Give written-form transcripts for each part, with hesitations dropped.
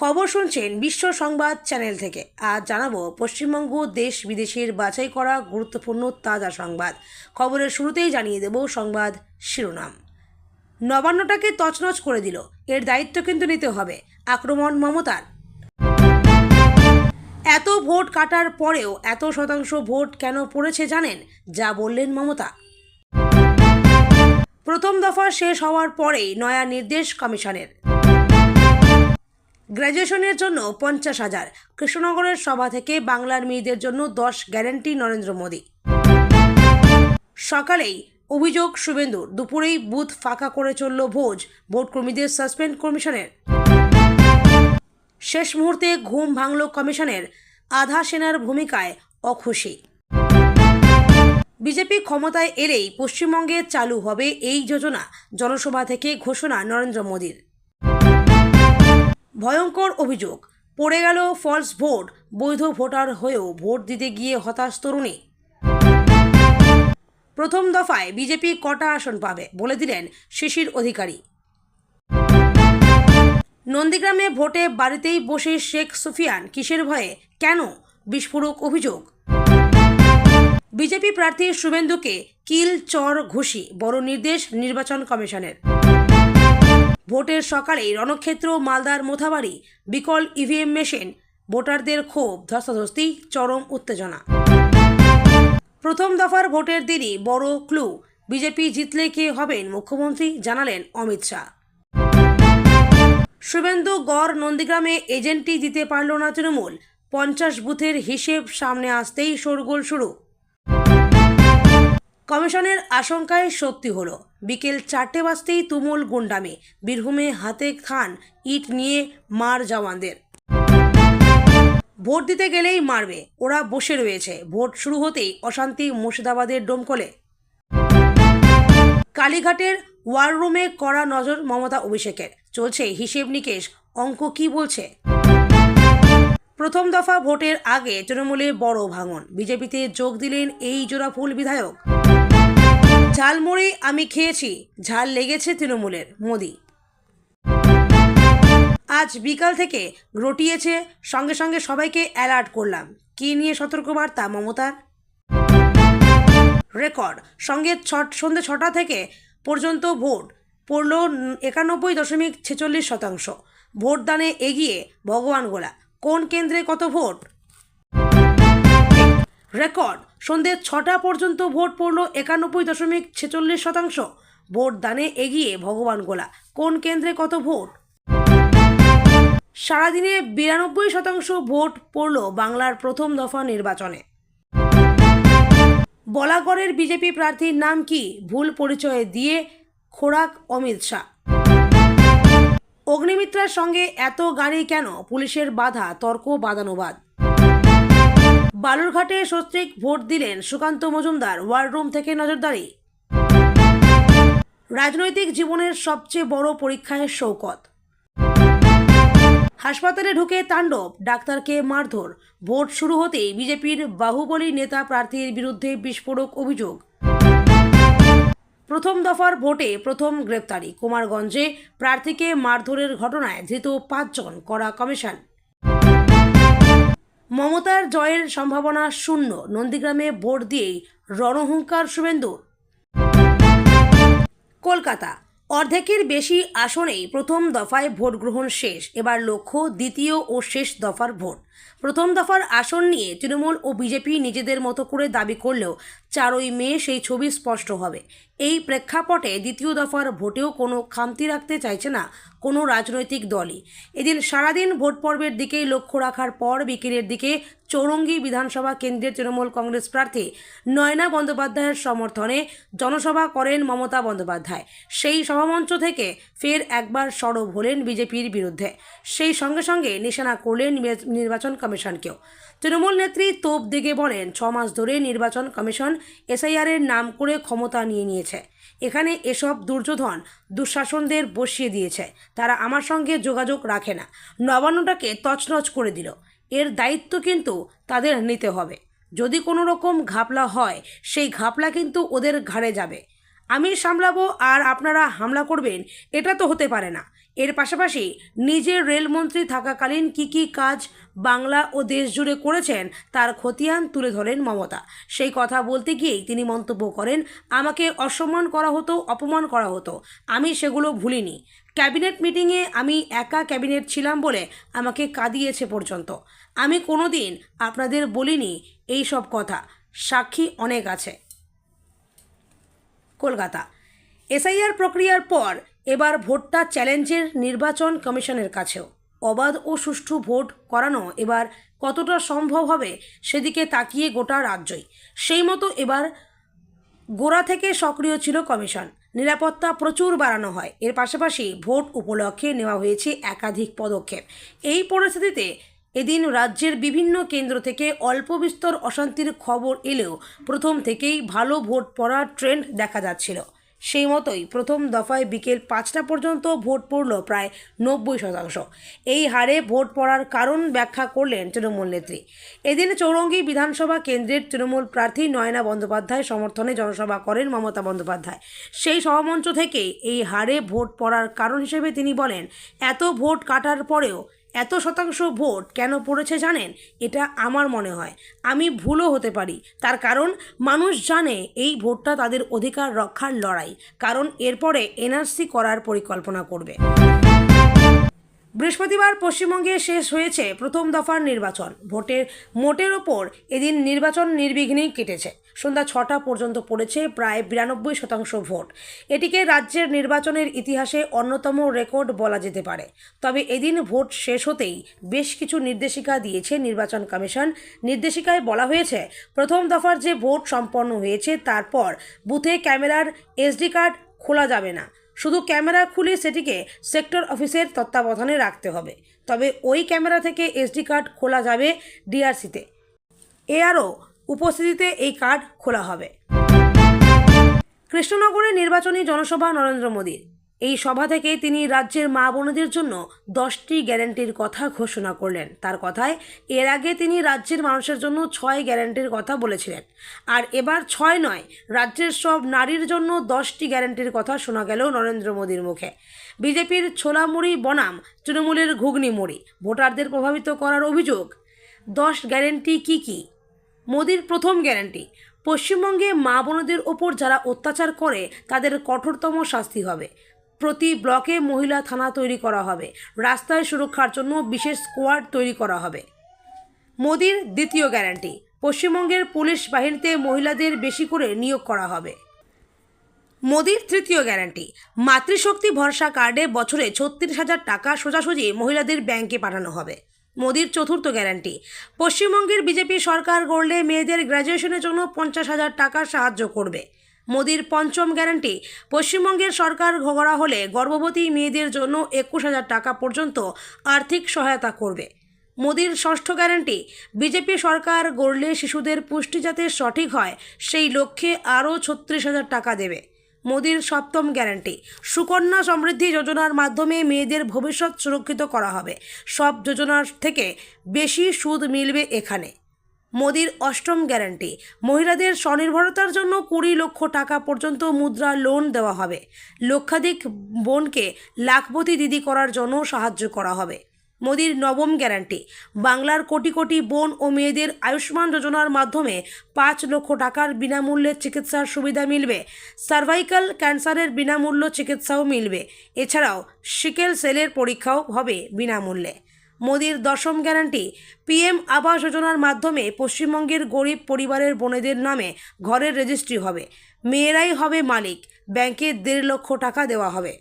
খবর শুনছেন বিশ্ব সংবাদ চ্যানেল থেকে। আজ জানাবো পশ্চিমবঙ্গ দেশ বিদেশের বাছাই করা গুরুত্বপূর্ণ তাজা সংবাদ। খবরের শুরুতেই জানিয়ে দেব সংবাদ শিরোনাম। নবান্নটাকে তছনছ করে দিল, এর দায়িত্ব কিন্তু নিতে হবে, আক্রমণ মমতার। এত ভোট কাটার পরেও এত শতাংশ ভোট কেন পড়েছে জানেন? যা বললেন মমতা। প্রথম দফা শেষ হওয়ার পরেই নয়া নির্দেশ কমিশনের। গ্র্যাজুয়েশনের জন্য 50,000, কৃষ্ণনগরের সভা থেকে বাংলার মেয়েদের জন্য 10 গ্যারান্টি নরেন্দ্র মোদী। সকালেই অভিযোগ শুভেন্দুর, দুপুরেই বুথ ফাঁকা করে চলল ভোজ, ভোটকর্মীদের সাসপেন্ড কমিশনের। শেষ মুহূর্তে ঘুম ভাঙল কমিশনের, আধা সেনার ভূমিকায় অখুশি। বিজেপি ক্ষমতায় এলেই পশ্চিমবঙ্গে চালু হবে এই যোজনা, জনসভা থেকে ঘোষণা নরেন্দ্র মোদীর। ভয়ঙ্কর অভিযোগ, পড়ে গেল ফলস ভোট, বৈধ ভোটার হয়েও ভোট দিতে গিয়ে হতাশ তরুণী। প্রথম দফায় বিজেপি কটা আসন পাবে বলে দিলেন শিশির অধিকারী। নন্দীগ্রামে ভোটে বাড়িতেই বসে শেখ সুফিয়ান, কিসের ভয়ে, কেন? বিস্ফোরক অভিযোগ। বিজেপি প্রার্থী শুভেন্দুকে কিল চর ঘুষি, বড় নির্দেশ নির্বাচন কমিশনের। ভোটের সকালেই রণক্ষেত্র মালদার মোথাবাড়ি, বিকল ইভিএম মেশিন, ভোটারদের ক্ষোভ, ধস্তাধস্তি, চরম উত্তেজনা। প্রথম দফার ভোটের দিনই বড় ক্লু, বিজেপি জিতলে কে হবেন মুখ্যমন্ত্রী, জানালেন অমিত শাহ। শুভেন্দু গড় নন্দীগ্রামে এজেন্টই দিতে পারল না তৃণমূল, 50 বুথের হিসেব সামনে আসতেই শোরগোল শুরু। কমিশনের আশঙ্কায় সত্যি হলো, বিকেল 4টে বাজতেই তুমুল গুন্ডামি, বীরভূমে হাতে খান ইট নিয়ে মার জওয়ানদের। ভোট দিতে গেলেই মারবে, ওরা বসে রয়েছে। ভোট শুরু হতেই অশান্তি মুর্শিদাবাদের ডোমকলে। কালীঘাটের ওয়ার রুমে কড়া নজর মমতা অভিষেকের, চলছে হিসেব নিকেশ, অঙ্ক কি বলছে। প্রথম দফা ভোটের আগে তৃণমূলে বড় ভাঙন, বিজেপিতে যোগ দিলেন এই জোড়াফুল বিধায়ক। ঝালমুড়ি আমি খেয়েছি, ঝাল লেগেছে তৃণমূলের, মোদি। আজ বিকাল থেকে রটিয়েছে, সঙ্গে সঙ্গে সবাইকে অ্যালার্ট করলাম, কি নিয়ে সতর্কবার্তা মমতার। রেকর্ড, সন্ধ্যে 6টা থেকে পর্যন্ত ভোট পড়ল 91.46%। ভোটদানে এগিয়ে ভগবান গোলা, কোন কেন্দ্রে কত ভোট। রেকর্ড, সন্ধ্যে 6টা পর্যন্ত ভোট পড়ল 91.46%। ভোটদানে এগিয়ে ভগবান গোলা, কোন কেন্দ্রে কত ভোট। সারাদিনে 92% ভোট পড়ল বাংলার প্রথম দফা নির্বাচনে। বলাগড়ের বিজেপি প্রার্থীর নাম কি, ভুল পরিচয় দিয়ে খোরাক অমিত শাহ। অগ্নিমিত্রার সঙ্গে এত গাড়ি কেন, পুলিশের বাধা, তর্ক বাদানুবাদ। বালুরঘাটে সস্ত্রীক ভোট দিলেন সুকান্ত মজুমদার, ওয়াররুম থেকে নজরদারি। রাজনৈতিক জীবনের সবচেয়ে বড় পরীক্ষায় শওকত। হাসপাতালে ঢুকে তাণ্ডব, ডাক্তারকে মারধর। ভোট শুরু হতেই বিজেপির বাহুবলী নেতা প্রার্থীর বিরুদ্ধে বিস্ফোরক অভিযোগ। প্রথম দফার ভোটে প্রথম গ্রেপ্তারি, কুমারগঞ্জে প্রার্থীকে মারধরের ঘটনায় ধৃত 5 জন, করা কমিশন। মমতার জয়ের সম্ভাবনা শূন্য, নন্দীগ্রামে ভোট দিয়েই রণহুঙ্কার শুভেন্দুর। কলকাতা, অর্ধেকের বেশি আসনেই প্রথম দফায় ভোট গ্রহণ শেষ, এবার লক্ষ্য দ্বিতীয় ও শেষ দফার ভোট। প্রথম দফার আসন নিয়ে তৃণমূল ও বিজেপি নিজেদের মতো করে দাবি করলেও 4ই মে সেই ছবি স্পষ্ট হবে। এই প্রেক্ষাপটে দ্বিতীয় দফার ভোটেও কোনো খামতি রাখতে চাইছে না কোনো রাজনৈতিক দলই। এদিন সারাদিন ভোট পর্বের দিকেই লক্ষ্য রাখার পর বিকেলের দিকে চৌরঙ্গী বিধানসভা কেন্দ্রের তৃণমূল কংগ্রেস প্রার্থী নয়না বন্দ্যোপাধ্যায়ের সমর্থনে জনসভা করেন মমতা বন্দ্যোপাধ্যায়। সেই সভামঞ্চ থেকে ফের একবার সরব হলেন বিজেপির বিরুদ্ধে, সেই সঙ্গে সঙ্গে নিশানা করলেন নির্বাচন কমিশনকেও। তৃণমূল নেত্রী তোপ দেগে বলেন, 6 মাস ধরে নির্বাচন কমিশন এসআইআরের নাম করে ক্ষমতা নিয়ে নিয়েছে। এখানে এসব দুর্যোধন দুঃশাসনদের বসিয়ে দিয়েছে, তারা আমার সঙ্গে যোগাযোগ রাখে না, নবান্নটাকে তছনছ করে দিল, এর দায়িত্ব কিন্তু তাদের নিতে হবে। যদি কোনো রকম ঘাপলা হয়, সেই ঘাপলা কিন্তু ওদের ঘাড়ে যাবে। আমি সামলাবো আর আপনারা হামলা করবেন, এটা তো হতে পারে না। এর পাশাপাশি নিজের রেলমন্ত্রী থাকাকালীন কী কাজ বাংলা ও দেশ জুড়ে করেছেন তার খতিয়ান তুলে ধরেন মমতা। সেই কথা বলতে গিয়েই তিনি মন্তব্য করেন, আমাকে অসম্মান করা হতো, অপমান করা হতো, আমি সেগুলো ভুলিনি। ক্যাবিনেট মিটিংয়ে আমি একা ক্যাবিনেট ছিলাম বলে আমাকে কাঁদিয়েছে পর্যন্ত। আমি কোনো দিন আপনাদের বলিনি এই সব কথা, সাক্ষী অনেক আছে। কলকাতা। এসআইআর প্রক্রিয়ার পর এবার ভোটটা চ্যালেঞ্জের নির্বাচন কমিশনের কাছেও। অবাধ ও সুষ্ঠু ভোট করানো এবার কতটা সম্ভব হবে সেদিকে তাকিয়ে গোটা রাজ্যই। সেই মতো এবার গোড়া থেকে সক্রিয় ছিল কমিশন। নিরাপত্তা প্রচুর বাড়ানো হয়। এর পাশাপাশি ভোট উপলক্ষে নেওয়া হয়েছে একাধিক পদক্ষেপ। এই পরিস্থিতিতে এদিন রাজ্যের বিভিন্ন কেন্দ্র থেকে অল্প বিস্তর অশান্তির খবর এলেও প্রথম থেকেই ভালো ভোট পড়ার ট্রেন্ড দেখা যাচ্ছিল। সেই মতোই প্রথম দফায় বিকেল 5টা পর্যন্ত ভোট পড়ল প্রায় 90%। এই হারে ভোট পড়ার কারণ ব্যাখ্যা করলেন তৃণমূল নেত্রী। এদিন চৌরঙ্গী বিধানসভা কেন্দ্রের তৃণমূল প্রার্থী নয়না বন্দ্যোপাধ্যায় সমর্থনে জনসভা করেন মমতা বন্দ্যোপাধ্যায়। সেই সভামঞ্চ থেকেই এই হারে ভোট পড়ার কারণ হিসেবে তিনি বলেন, এত ভোট কাটার পরেও এত শতাংশ ভোট কেন পড়েছে জানেন? এটা আমার মনে হয়, আমি ভুলও হতে পারি। তার কারণ মানুষ জানে এই ভোটটা তাদের অধিকার রক্ষার লড়াই, কারণ এরপরে এনআরসি করার পরিকল্পনা করবে। বৃহস্পতিবার পশ্চিমবঙ্গে শেষ হয়েছে প্রথম দফার নির্বাচন। মোটের ওপর এদিন নির্বাচন নির্বিঘ্নেই কেটেছে। সন্ধ্যা 6টা পর্যন্ত পড়েছে প্রায় 92% ভোট। এটিকে রাজ্যের নির্বাচনের ইতিহাসে অন্যতম রেকর্ড বলা যেতে পারে। তবে এদিন ভোট শেষ হতেই বেশ কিছু নির্দেশিকা দিয়েছে নির্বাচন কমিশন। নির্দেশিকায় বলা হয়েছে, প্রথম দফার যে ভোট সম্পন্ন হয়েছে তারপর বুথে ক্যামেরার এসডি কার্ড খোলা যাবে না। শুধু ক্যামেরা খুলে সেটিকে সেক্টর অফিসের তত্ত্বাবধানে রাখতে হবে। তবে ওই ক্যামেরা থেকে এসডি কার্ড খোলা যাবে ডিআরসিতে। এআরও উপস্থিতিতে এই কার্ড খোলা হবে। কৃষ্ণনগরে নির্বাচনী জনসভা নরেন্দ্র মোদীর। এই সভা থেকে তিনি রাজ্যের মা বোনদের জন্য 10টি গ্যারান্টির কথা ঘোষণা করলেন। তার কথায় এর আগে তিনি রাজ্যের মানুষের জন্য 6 গ্যারান্টির কথা বলেছিলেন। আর এবার 6 নয়, রাজ্যের সব নারীর জন্য 10টি গ্যারান্টির কথা শোনা গেল নরেন্দ্র মোদীর মুখে। বিজেপির ছোলা মুড়ি বনাম তৃণমূলের ঘুগনি মুড়ি, ভোটারদের প্রভাবিত করার অভিযোগ। 10 গ্যারান্টি কী কী? মোদীর প্রথম গ্যারান্টি, পশ্চিমবঙ্গে মা বোনদের ওপর যারা অত্যাচার করে তাদের কঠোরতম শাস্তি হবে। প্রতি ব্লকে মহিলা থানা তৈরি করা হবে। রাস্তায় সুরক্ষার জন্য বিশেষ স্কোয়াড তৈরি করা হবে। মোদীর দ্বিতীয় গ্যারান্টি, পশ্চিমবঙ্গের পুলিশ বাহিনীতে মহিলাদের বেশি করে নিয়োগ করা হবে। মোদীর তৃতীয় গ্যারান্টি, মাতৃশক্তি ভরসা কার্ডে বছরে 36,000 টাকা সোজাসুজি মহিলাদের ব্যাংকে পাঠানো হবে। মোদীর চতুর্থ গ্যারান্টি, পশ্চিমবঙ্গের বিজেপি সরকার গড়লে মেয়েদের গ্র্যাজুয়েশনের জন্য 50,000 টাকা সাহায্য করবে। মোদীর পঞ্চম গ্যারান্টি, পশ্চিমবঙ্গের সরকার গড়া হলে গর্ভবতী মেয়েদের জন্য 21,000 টাকা পর্যন্ত আর্থিক সহায়তা করবে। মোদীর ষষ্ঠ গ্যারান্টি, বিজেপি সরকার গড়লে শিশুদের পুষ্টি যাতে সঠিক হয় সেই লক্ষ্যে আরও 36,000 টাকা দেবে। মোদীর সপ্তম গ্যারান্টি, সুকন্যা সমৃদ্ধি যোজনার মাধ্যমে মেয়েদের ভবিষ্যৎ সুরক্ষিত করা হবে। সব যোজনার থেকে বেশি সুদ মিলবে এখানে। মোদীর অষ্টম গ্যারান্টি, মহিলাদের স্বনির্ভরতার জন্য 20 লক্ষ টাকা পর্যন্ত মুদ্রা লোন দেওয়া হবে। লক্ষাধিক বোনকে লাখপতি দিদি করার জন্য সাহায্য করা হবে। মোদীর নবম গ্যারান্টি, বাংলার কোটি কোটি বোন ও মেয়েদের আয়ুষ্মান যোজনার মাধ্যমে 5 লক্ষ টাকার বিনামূল্যে চিকিৎসার সুবিধা মিলবে। সার্ভাইকাল ক্যান্সারের বিনামূল্য চিকিৎসাও মিলবে। এছাড়াও সিকেল সেলের পরীক্ষাও হবে বিনামূল্যে। মোদীর দশম গ্যারান্টি, পিএম আবাস যোজনার মাধ্যমে পশ্চিমবঙ্গের গরিব পরিবারের বোনেদের নামে ঘরের রেজিস্ট্রি হবে। মেয়েরাই হবে মালিক। ব্যাংকে 1.5 লক্ষ টাকা দেওয়া হবে।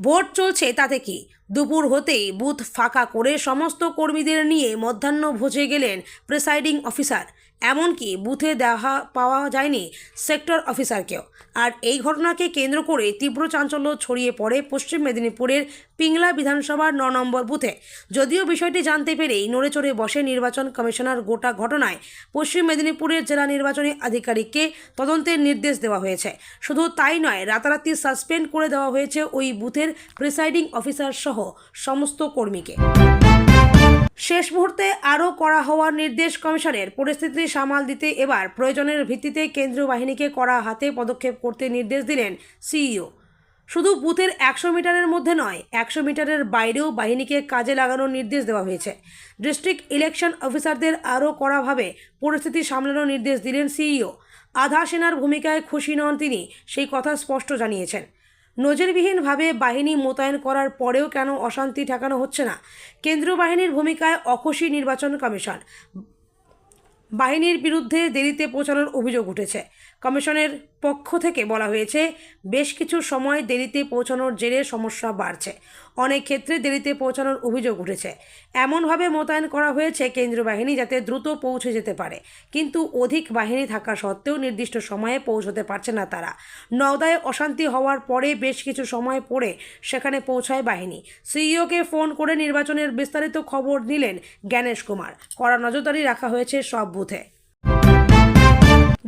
ভোট চলছে তাতে কি? দুপুর হতেই বুথ ফাঁকা করে সমস্ত কর্মীদের নিয়ে মধ্যাহ্নভোজে গেলেন প্রিসাইডিং অফিসার। এমনকি বুথে দেখা পাওয়া যায়নি সেক্টর অফিসারকেও। আর এই ঘটনাকে কেন্দ্র করে তীব্র চাঞ্চল্য ছড়িয়ে পড়ে পশ্চিম মেদিনীপুরের পিংলা বিধানসভার 9 নম্বর বুথে। যদিও বিষয়টি জানতে পেরেই নড়েচড়ে বসে নির্বাচন কমিশনার। গোটা ঘটনায় পশ্চিম মেদিনীপুরের জেলা নির্বাচনী আধিকারিককে তদন্তের নির্দেশ দেওয়া হয়েছে। শুধু তাই নয়, রাতারাতি সাসপেন্ড করে দেওয়া হয়েছে ওই বুথের প্রিসাইডিং অফিসার সহ সমস্ত কর্মীকে। শেষ মুহূর্তে আরও কড়া হওয়ার নির্দেশ কমিশনের। পরিস্থিতি সামাল দিতে এবার প্রয়োজনের ভিত্তিতে কেন্দ্রীয় বাহিনীকে কড়া হাতে পদক্ষেপ করতে নির্দেশ দিলেন সিইও। শুধু বুথের 100 মিটারের মধ্যে নয়, 100 মিটারের বাইরেও বাহিনীকে কাজে লাগানোর নির্দেশ দেওয়া হয়েছে। ডিস্ট্রিক্ট ইলেকশন অফিসারদের আরও কড়াভাবে পরিস্থিতি সামলানোর নির্দেশ দিলেন সিইও। আধা সেনার ভূমিকায় খুশি নন তিনি, সেই কথা স্পষ্ট জানিয়েছেন। নজিরবিহীনভাবে বাহিনী মোতায়েন করার পরেও কেন অশান্তি ঠেকানো হচ্ছে না? কেন্দ্রীয় বাহিনীর ভূমিকায় অখুশি নির্বাচন কমিশন। বাহিনীর বিরুদ্ধে দেরিতে পৌঁছানোর অভিযোগ উঠেছে। কমিশনের পক্ষ থেকে বলা হয়েছে, বেশ কিছু সময় দেরিতে পৌঁছানোর জেরে সমস্যা বাড়ছে। অনেক ক্ষেত্রে দেরিতে পৌঁছানোর অভিযোগ উঠেছে। এমনভাবে মোতায়েন করা হয়েছে কেন্দ্রীয় বাহিনী যাতে দ্রুত পৌঁছে যেতে পারে, কিন্তু অধিক বাহিনী থাকা সত্ত্বেও নির্দিষ্ট সময়ে পৌঁছতে পারছে না তারা। নওদায় অশান্তি হওয়ার পরে বেশ কিছু সময় পরে সেখানে পৌঁছায় বাহিনী। সিইওকে ফোন করে নির্বাচনের বিস্তারিত খবর নিলেন জ্ঞানেশ কুমার। কড়া নজরদারি রাখা হয়েছে সব বুথে।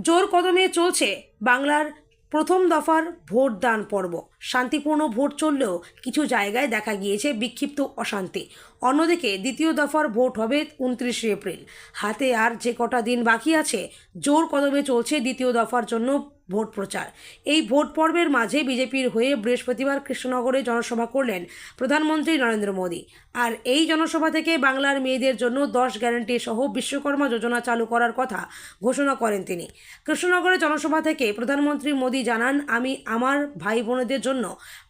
জোর কদমে চলছে বাংলার প্রথম দফার ভোটদান পর্ব। শান্তিপূর্ণ ভোট চললেও কিছু জায়গায় দেখা গিয়েছে বিক্ষিপ্ত অশান্তি। অন্যদিকে দ্বিতীয় দফার ভোট হবে 29 এপ্রিল। হাতে আর যে কটা দিন বাকি আছে, জোর কদমে চলছে দ্বিতীয় দফার জন্য ভোট প্রচার। এই ভোট পর্বের মাঝে বিজেপির হয়ে বৃহস্পতিবার কৃষ্ণনগরে জনসভা করলেন প্রধানমন্ত্রী নরেন্দ্র মোদী। আর এই জনসভা থেকে বাংলার মেয়েদের জন্য 10 গ্যারান্টি সহ বিশ্বকর্মা যোজনা চালু করার কথা ঘোষণা করেন তিনি। কৃষ্ণনগরে জনসভা থেকে প্রধানমন্ত্রী মোদী জানান, আমি আমার ভাই বোনেদের জন্য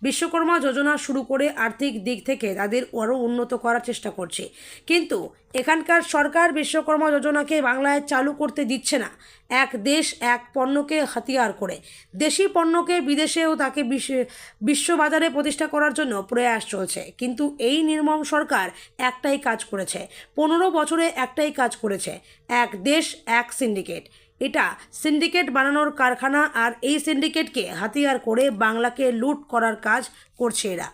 বিশ্বকর্মা যোজনা শুরু করে আর্থিক দিক থেকে তাদের আরও উন্নত করার চেষ্টা করছি, কিন্তু এখানকার সরকার বিশ্বকর্মা যোজনাকে বাংলায় চালু করতে দিচ্ছে না। এক দেশ এক পণ্যকে হাতিয়ার করে দেশি পণ্যকে বিদেশেও তাকে বিশ্ববাজারে প্রতিষ্ঠা করার জন্য প্রয়াস চলছে। কিন্তু এই নির্মম সরকার একটাই কাজ করেছে, 15 বছরে একটাই কাজ করেছে, এক দেশ এক সিন্ডিকেট। এটা সিন্ডিকেট বানানোর কারখানা, আর এই সিন্ডিকেটকে হাতিয়ার করে বাংলাকে লুট করার কাজ করছে এরা।